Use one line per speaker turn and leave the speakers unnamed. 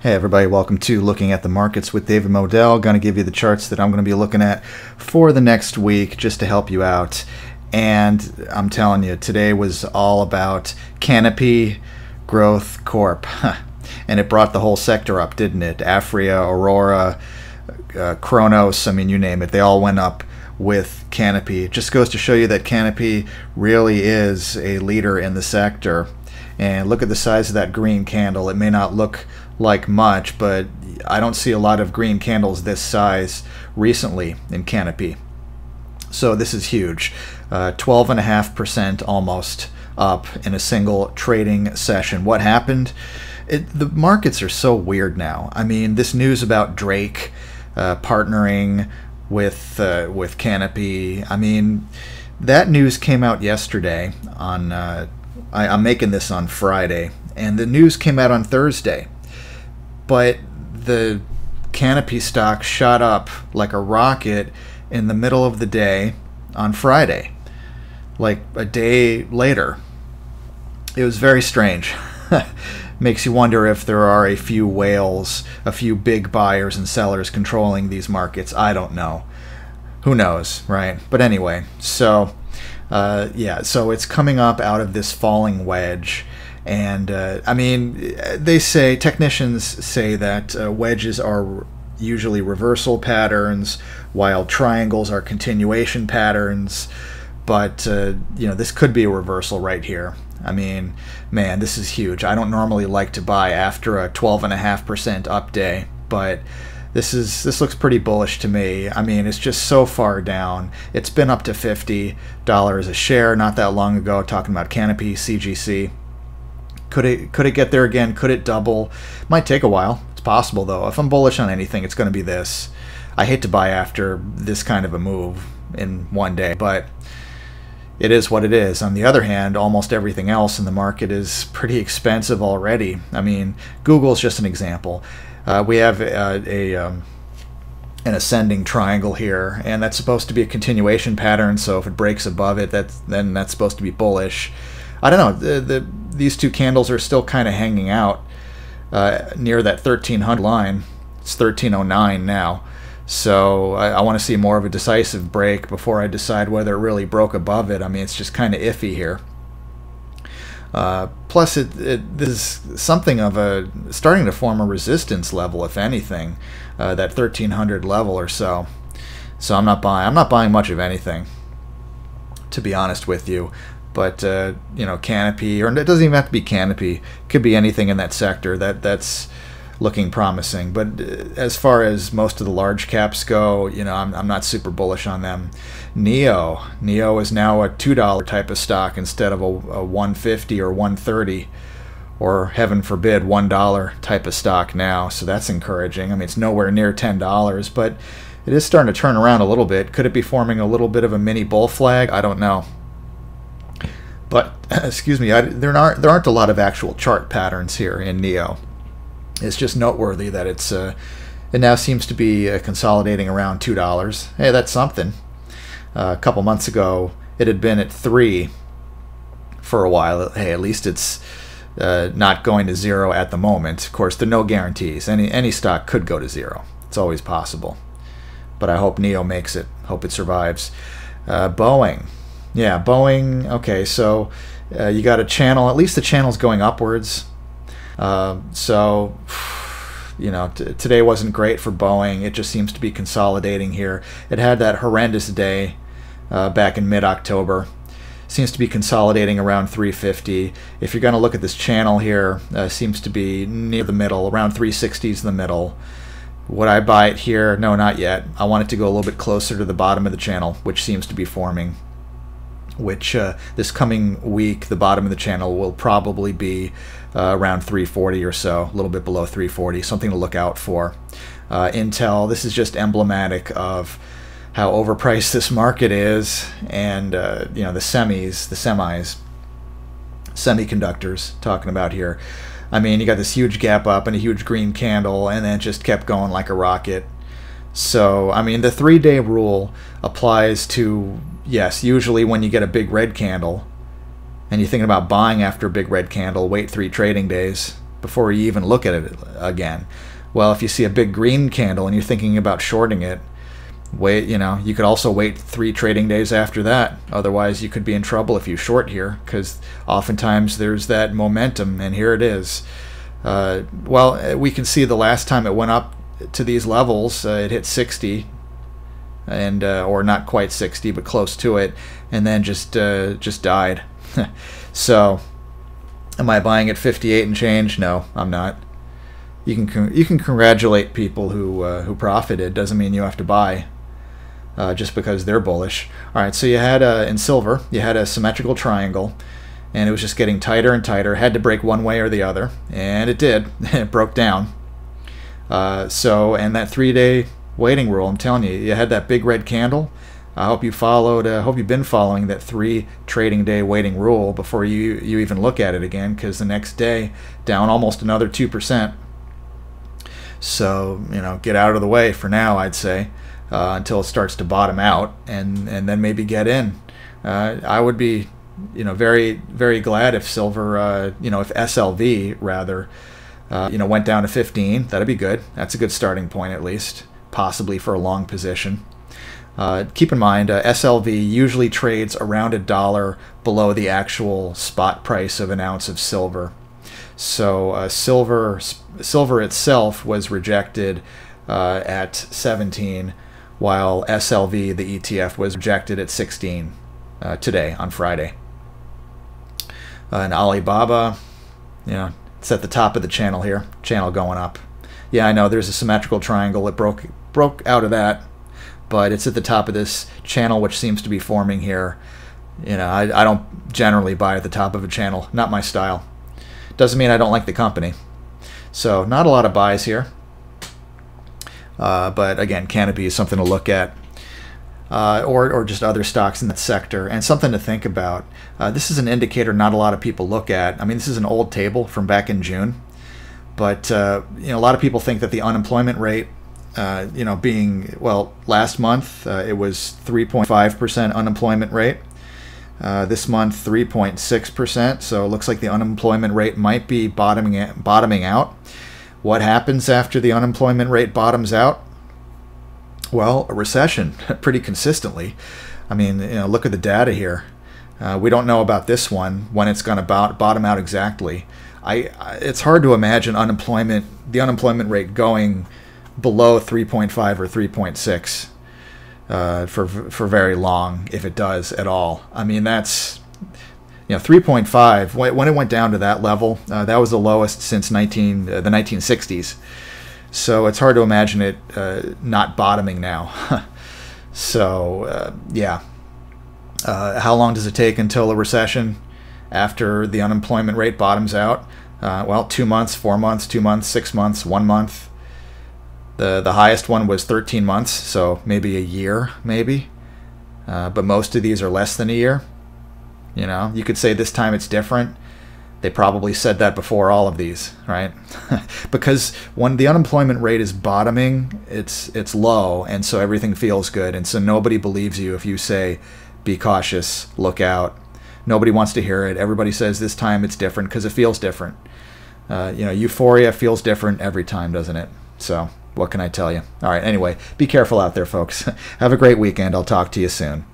Hey everybody, welcome to Looking at the Markets with David Modell. Going to give you the charts that I'm going to be looking at for the next week just to help you out. And I'm telling you, today was all about Canopy Growth Corp. And it brought the whole sector up, didn't it? Afria, Aurora, Kronos, I mean, you name it. They all went up with Canopy. It just goes to show you that Canopy really is a leader in the sector. And look at the size of that green candle. It may not look like much, but I don't see a lot of green candles this size recently in Canopy. So this is huge. 12.5% almost up in a single trading session. What happened? The markets are so weird now. I mean, this news about Drake partnering with Canopy. I mean, that news came out yesterday on I'm making this on Friday, and the news came out on Thursday. But the Canopy stock shot up like a rocket in the middle of the day on Friday, like a day later. It was very strange. Makes you wonder if there are a few whales, a few big buyers and sellers controlling these markets. I don't know. Who knows, right? But anyway, so yeah, so it's coming up out of this falling wedge. And I mean, technicians say that wedges are usually reversal patterns, while triangles are continuation patterns. But you know, this could be a reversal right here. I mean, man, this is huge. I don't normally like to buy after a 12.5% up day, but this looks pretty bullish to me. I mean, it's just so far down. It's been up to $50 a share not that long ago, talking about Canopy, CGC. Could it get there again? Could it double? Might take a while. It's possible, though. If I'm bullish on anything, it's going to be this. I hate to buy after this kind of a move in one day, but it is what it is. On the other hand, almost everything else in the market is pretty expensive already. I mean, Google's just an example. We have an ascending triangle here, and that's supposed to be a continuation pattern, so if it breaks above it, then that's supposed to be bullish. I don't know, these two candles are still kind of hanging out near that 1300 line. It's 1309 now, so I want to see more of a decisive break before I decide whether it really broke above it. I mean, it's just kind of iffy here. Plus, this is something of starting to form a resistance level, if anything, that 1300 level or so. So I'm not buying much of anything, to be honest with you. But you know, Canopy, or it doesn't even have to be Canopy. It could be anything in that sector that's looking promising. But as far as most of the large caps go, you know, I'm not super bullish on them. Neo is now a $2 type of stock instead of a $1.50 or $1.30, or heaven forbid $1 type of stock now. So that's encouraging. I mean, it's nowhere near $10, but it is starting to turn around a little bit. Could it be forming a little bit of a mini bull flag? I don't know. But excuse me, there aren't a lot of actual chart patterns here in Neo. It's just noteworthy that it now seems to be consolidating around $2. Hey, that's something. A couple months ago, it had been at $3 for a while. Hey, at least it's not going to zero at the moment. Of course, there are no guarantees. Any stock could go to zero. It's always possible. But I hope Neo makes it. Hope it survives. Boeing. Yeah, Boeing. Okay, so you got a channel. At least the channel's going upwards. So, you know, today wasn't great for Boeing. It just seems to be consolidating here. It had that horrendous day back in mid-October. Seems to be consolidating around 350. If you're going to look at this channel here, seems to be near the middle, around 360s in the middle. Would I buy it here? No, not yet. I want it to go a little bit closer to the bottom of the channel, which seems to be forming. Which this coming week, the bottom of the channel will probably be around 340 or so, a little bit below 340, something to look out for. Intel, this is just emblematic of how overpriced this market is, and you know, the semiconductors talking about here. I mean, you got this huge gap up and a huge green candle, and then it just kept going like a rocket. So, I mean, the 3-day rule applies to, yes, usually when you get a big red candle and you're thinking about buying after a big red candle, wait 3 trading days before you even look at it again. Well, if you see a big green candle and you're thinking about shorting it, wait, you know, you could also wait 3 trading days after that. Otherwise, you could be in trouble if you short here, because oftentimes there's that momentum, and here it is. Well, we can see the last time it went up to these levels, it hit 60, and or not quite 60, but close to it, and then just died. So, am I buying at 58 and change? No, I'm not. You can congratulate people who profited. Doesn't mean you have to buy just because they're bullish. All right, so you had in silver, you had a symmetrical triangle, and it was just getting tighter and tighter. Had to break one way or the other, and it did. It broke down. So, and that 3-day waiting rule, I'm telling you, you had that big red candle. I hope you followed. Hope you've been following that 3 trading day waiting rule before you even look at it again, because the next day down almost another 2%. So, you know, get out of the way for now, I'd say, until it starts to bottom out, and then maybe get in. I would be, you know, very, very glad if silver, you know, if SLV rather, you know, went down to 15. That'd be good. That's a good starting point, at least, possibly for a long position. Keep in mind, SLV usually trades around $1 below the actual spot price of an ounce of silver. So silver itself was rejected at 17, while SLV, the ETF, was rejected at 16 today, on Friday. And Alibaba, you know, it's at the top of the channel here, channel going up. Yeah, I know there's a symmetrical triangle. It broke out of that, but it's at the top of this channel, which seems to be forming here. You know, I don't generally buy at the top of a channel, not my style. Doesn't mean I don't like the company. So not a lot of buys here. But again, Canopy is something to look at. Or just other stocks in that sector, and something to think about. This is an indicator not a lot of people look at. I mean, this is an old table from back in June. But you know, a lot of people think that the unemployment rate, you know, being, well, last month it was 3.5% unemployment rate. This month 3.6%. So it looks like the unemployment rate might be bottoming out. What happens after the unemployment rate bottoms out? Well, a recession, pretty consistently. I mean, you know, look at the data here. We don't know about this one, when it's going to bottom out exactly. It's hard to imagine the unemployment rate going below 3.5 or 3.6 for very long, if it does at all. I mean, that's, you know, 3.5, when it went down to that level, that was the lowest since the 1960s. So it's hard to imagine it not bottoming now. So, yeah. How long does it take until a recession after the unemployment rate bottoms out? Well, 2 months, 4 months, 2 months, 6 months, 1 month. The highest one was 13 months, so maybe a year, maybe. But most of these are less than a year. You know, you could say this time it's different. They probably said that before all of these, right? Because when the unemployment rate is bottoming, it's low, and so everything feels good. And so nobody believes you if you say, be cautious, look out. Nobody wants to hear it. Everybody says this time it's different because it feels different. You know, euphoria feels different every time, doesn't it? So what can I tell you? All right, anyway, be careful out there, folks. Have a great weekend. I'll talk to you soon.